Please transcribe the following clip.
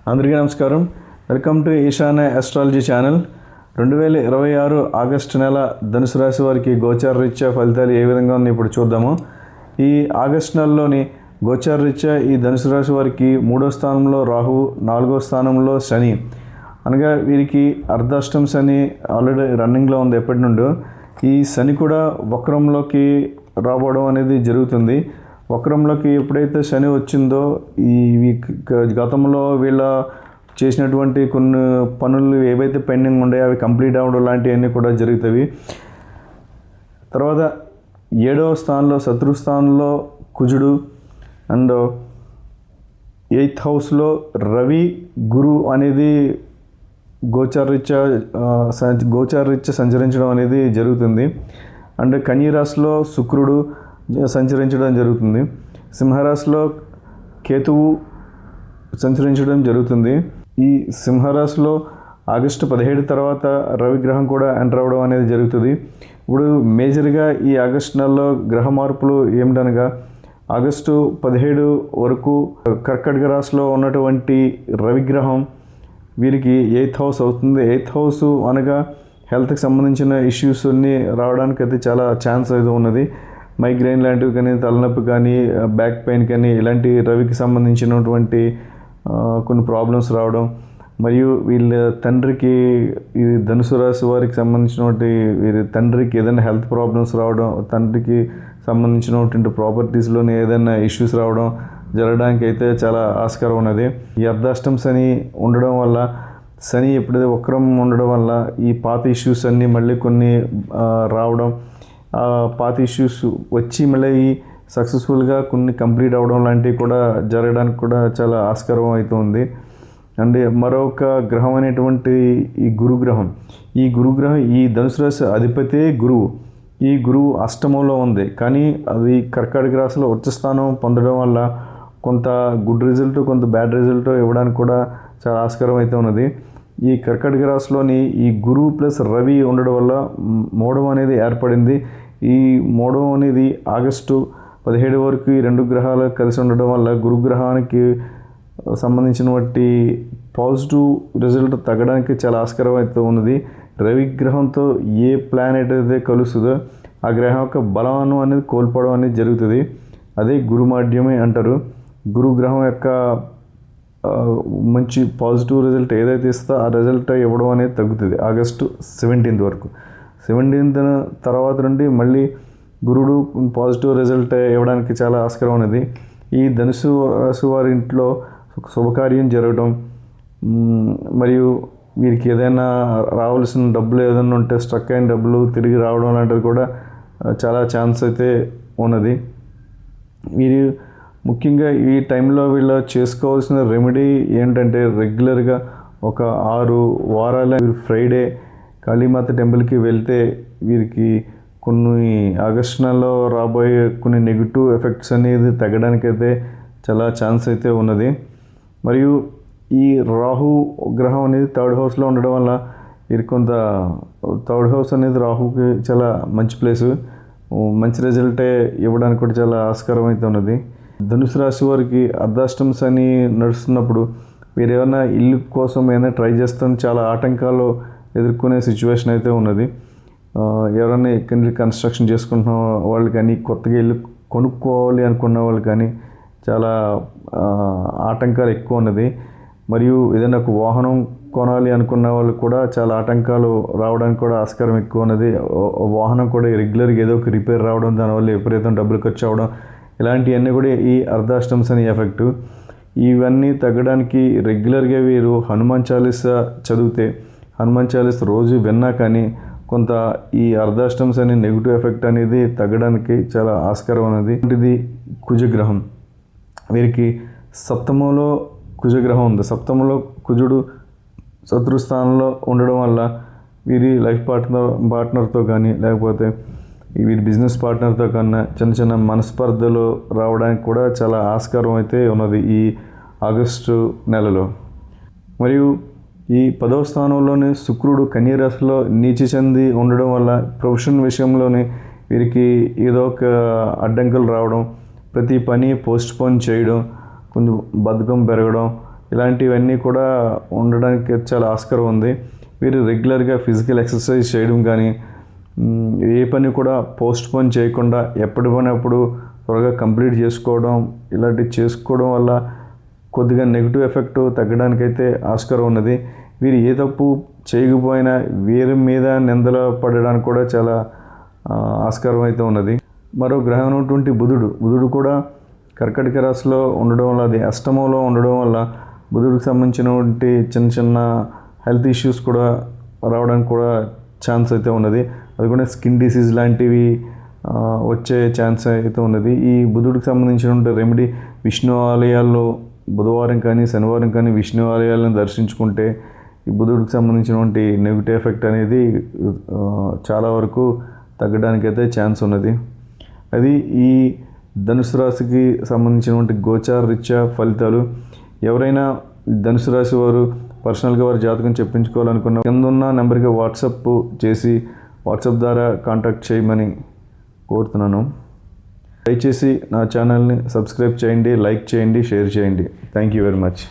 అందరికీ నమస్కారం. Welcome to ఈశాన్య ఆస్ట్రాలజీ ఛానల్. 2026 ఆగస్టు నెల ధనుసు రాశి వారికి గోచార రీత్యా ఫలితాలు ఏ విధంగా ఉన్నాయి ఇప్పుడు చూద్దాము. ఈ ఆగస్టు నెలలోని గోచార రీత్యా ఈ ధనుసు రాశి వారికి 3వ స్థానంలో రాహువు, 4వ స్థానంలో శని, అనగా వీరికి అర్ధాష్టం శని ఆల్రెడీ రన్నింగ్లో ఉంది ఎప్పటి నుండో. ఈ శని కూడా వక్రంలోకి రావడం అనేది జరుగుతుంది. వక్రంలోకి ఎప్పుడైతే శని వచ్చిందో ఈ గతంలో వీళ్ళ చేసినటువంటి కొన్ని పనులు ఏవైతే పెండింగ్ ఉన్నాయో అవి కంప్లీట్ అవ్వడం లాంటివన్నీ కూడా జరుగుతాయి. తర్వాత 7వ స్థానంలో శత్రుస్థానంలో కుజుడు అండ్ 8th హౌస్లో రవి, గురు అనేది గోచారరీత్యా సంచరించడం అనేది జరుగుతుంది. అండ్ కన్యరాశిలో శుక్రుడు సంచరించడం జరుగుతుంది. సింహరాశిలో కేతువు సంచరించడం జరుగుతుంది. ఈ సింహరాశిలో ఆగస్టు 17 తర్వాత రవిగ్రహం కూడా ఎంటర్ అవ్వడం అనేది జరుగుతుంది. ఇప్పుడు మేజర్గా ఈ ఆగస్టు నెలలో గ్రహ మార్పులు ఏమిటనగా ఆగస్టు 17 వరకు కర్కాటక రాశిలో ఉన్నటువంటి రవిగ్రహం వీరికి 8th హౌస్ అవుతుంది. 8th హౌస్ అనగా హెల్త్కి సంబంధించిన ఇష్యూస్ అన్నీ రావడానికి అయితే చాలా ఛాన్స్ అయితే ఉన్నది. మైగ్రెయిన్ లాంటివి కానీ, తలనొప్పి కానీ, బ్యాక్ పెయిన్ కానీ, ఇలాంటి రవికి సంబంధించినటువంటి కొన్ని ప్రాబ్లమ్స్ రావడం, మరియు వీళ్ళ తండ్రికి, ఈ ధనుసు రాశి వారికి సంబంధించినటువంటి వీరి తండ్రికి ఏదైనా హెల్త్ ప్రాబ్లమ్స్ రావడం, తండ్రికి సంబంధించినటువంటి ప్రాపర్టీస్లోని ఏదైనా ఇష్యూస్ రావడం జరగడానికి అయితే చాలా ఆస్కారం ఉన్నది. ఈ అర్ధాష్టం శని ఉండడం వల్ల, శని ఎప్పుడైతే వక్రం ఉండడం వల్ల ఈ పాత ఇష్యూస్ అన్నీ మళ్ళీ కొన్ని రావడం, పాత ఇష్యూస్ వచ్చి మళ్ళీ సక్సెస్ఫుల్గా కొన్ని కంప్లీట్ అవ్వడం లాంటివి కూడా జరగడానికి కూడా చాలా ఆస్కారం అవుతుంది. అండ్ మరొక గ్రహం అనేటువంటి ఈ గురుగ్రహం, ఈ ధనుసు రాశి అధిపతే గురువు. ఈ గురువు అష్టమంలో ఉంది, కానీ అది కర్కాటక రాశిలో ఉచ్చ స్థానం పొందడం వల్ల కొంత గుడ్ రిజల్ట్, కొంత బ్యాడ్ రిజల్ట్ ఇవ్వడానికి కూడా చాలా ఆస్కారం అయితే ఉన్నది. ఈ కర్కాటక రాశిలోని ఈ గురువు ప్లస్ రవి ఉండడం వల్ల మోడం అనేది ఏర్పడింది. ఈ మోడం అనేది ఆగస్టు 17 వరకు ఈ రెండు గ్రహాలు కలిసి ఉండడం వల్ల గురుగ్రహానికి సంబంధించినటువంటి పాజిటివ్ రిజల్ట్ తగ్గడానికి చాలా ఆస్కారం అయితే ఉన్నది. రవి గ్రహంతో ఏ ప్లానెట్ అయితే కలుస్తుందో ఆ గ్రహం యొక్క బలం అనేది కోల్పోవడం అనేది జరుగుతుంది. అదే గురుమాడ్యమే అంటారు. గురుగ్రహం యొక్క మంచి పాజిటివ్ రిజల్ట్ ఏదైతే ఇస్తో ఆ రిజల్ట్ ఇవ్వడం అనేది తగ్గుతుంది ఆగస్టు 17 వరకు. 17 తర్వాత నుండి మళ్ళీ గురుడు పాజిటివ్ రిజల్ట్ ఇవ్వడానికి చాలా ఆస్కారం ఉన్నది. ఈ ధనుసు రాశి వారి ఇంట్లో శుభకార్యం జరగడం, మరియు వీరికి ఏదైనా రావాల్సిన డబ్బులు ఏదైనా ఉంటే స్ట్రక్ అయిన డబ్బులు తిరిగి రావడం లాంటిది కూడా చాలా ఛాన్స్ అయితే ఉన్నది. వీరు ముఖ్యంగా ఈ టైంలో వీళ్ళు చేసుకోవాల్సిన రెమెడీ ఏంటంటే రెగ్యులర్గా ఒక 6 వారాల ఫ్రైడే కాళీమాత టెంపుల్కి వెళ్తే వీరికి కొన్ని ఆగస్టు నెలలో రాబోయే కొన్ని నెగిటివ్ ఎఫెక్ట్స్ అనేది తగ్గడానికైతే చాలా ఛాన్స్ అయితే ఉన్నది. మరియు ఈ రాహు గ్రహం అనేది 3rd హౌస్లో ఉండడం వల్ల వీరికి కొంత 3rd హౌస్ అనేది రాహుకి చాలా మంచి ప్లేసు, మంచి రిజల్టే ఇవ్వడానికి కూడా చాలా ఆస్కారం అయితే ఉన్నది. ధనుసు రాశి వారికి అర్ధాష్టం శని నడుస్తున్నప్పుడు వీరు ఏమైనా ఇల్లు కోసం ఏమైనా ట్రై చేస్తాం చాలా ఆటంకాలు ఎదుర్కొనే సిచ్యువేషన్ అయితే ఉన్నది. ఎవరైనా ఇల్లు కన్స్ట్రక్షన్ చేసుకుంటున్న వాళ్ళు కానీ, కొత్తగా ఇల్లు కొనుక్కోవాలి అనుకున్న వాళ్ళు కానీ చాలా ఆటంకాలు ఎక్కువ ఉన్నది. మరియు ఏదైనా ఒక వాహనం కొనాలి అనుకున్న వాళ్ళు కూడా చాలా ఆటంకాలు రావడానికి కూడా ఆస్కారం ఎక్కువ ఉన్నది. వాహనం కూడా రెగ్యులర్గా ఏదో ఒక రిపేర్ రావడం, దానివల్ల విపరీతం డబ్బులు ఖర్చు అవ్వడం, ఇలాంటివన్నీ కూడా ఈ అర్ధాష్టం శని ఎఫెక్టు. ఇవన్నీ తగ్గడానికి రెగ్యులర్గా వీరు హనుమాన్ చాలీసా చదివితే, హనుమాన్ చాలీసా రోజు విన్నా కానీ కొంత ఈ అర్ధాష్టం శని నెగిటివ్ ఎఫెక్ట్ అనేది తగ్గడానికి చాలా ఆస్కారం ఉన్నది. ఇది కుజగ్రహం, వీరికి సప్తమంలో కుజగ్రహం ఉంది. సప్తమంలో కుజుడు శత్రుస్థానంలో ఉండడం వల్ల వీరి లైఫ్ పార్ట్నర్తో కానీ, లేకపోతే వీరి బిజినెస్ పార్ట్నర్తో కన్నా చిన్న మనస్పర్ధలు రావడానికి కూడా చాలా ఆస్కారం అయితే ఉన్నది ఈ ఆగస్టు నెలలో. మరియు ఈ 10వ స్థానంలోని శుక్రుడు కన్యరాశిలో నీచి చెంది ఉండడం వల్ల ప్రొఫెషన్ విషయంలోనే వీరికి ఏదో ఒక అడ్డంకులు రావడం, ప్రతి పని పోస్ట్ పోన్ చేయడం, కొంచెం బద్ధకం పెరగడం, ఇలాంటివన్నీ కూడా ఉండడానికి చాలా ఆస్కారం ఉంది. వీరు రెగ్యులర్గా ఫిజికల్ ఎక్సర్సైజ్ చేయడం కానీ, ఏ పని కూడా పోస్ట్ పోన్ చేయకుండా ఎప్పటి పని అప్పుడు త్వరగా కంప్లీట్ చేసుకోవడం, ఇలాంటివి చేసుకోవడం వల్ల కొద్దిగా నెగిటివ్ ఎఫెక్ట్ తగ్గడానికైతే ఆస్కారం ఉన్నది. వీరు ఏ తప్పు చేయకపోయినా వీరి మీద నిందలు పడడానికి కూడా చాలా ఆస్కారం అయితే ఉన్నది. మరో గ్రహం ఉన్నటువంటి బుధుడు కూడా కర్కాటక రాశిలో ఉండడం వల్ల, అది అష్టమంలో ఉండడం వల్ల బుధుడికి సంబంధించినటువంటి చిన్న చిన్న హెల్త్ ఇష్యూస్ కూడా రావడానికి కూడా ఛాన్స్ అయితే ఉన్నది. అది కూడా స్కిన్ డిసీజ్ లాంటివి వచ్చే ఛాన్స్ అయితే ఉన్నది. ఈ బుధుడికి సంబంధించినటువంటి రెమెడీ, విష్ణు ఆలయాల్లో బుధవారం కానీ శనివారం కానీ విష్ణు ఆలయాలను దర్శించుకుంటే ఈ బుధుడికి సంబంధించినటువంటి నెగిటివ్ ఎఫెక్ట్ అనేది చాలా వరకు తగ్గడానికైతే ఛాన్స్ ఉన్నది. అది ఈ ధనుసు రాశికి సంబంధించినటువంటి గోచార రీత్యా ఫలితాలు. ఎవరైనా ధనుసు రాశి వారు పర్సనల్గా వారి జాతకం చెప్పించుకోవాలనుకున్న కింద ఉన్న నెంబర్కి వాట్సాప్ ద్వారా కాంటాక్ట్ చేయమని కోరుతున్నాను. దయచేసి నా ఛానల్ని సబ్స్క్రైబ్ చేయండి, లైక్ చేయండి, షేర్ చేయండి. Thank you very much.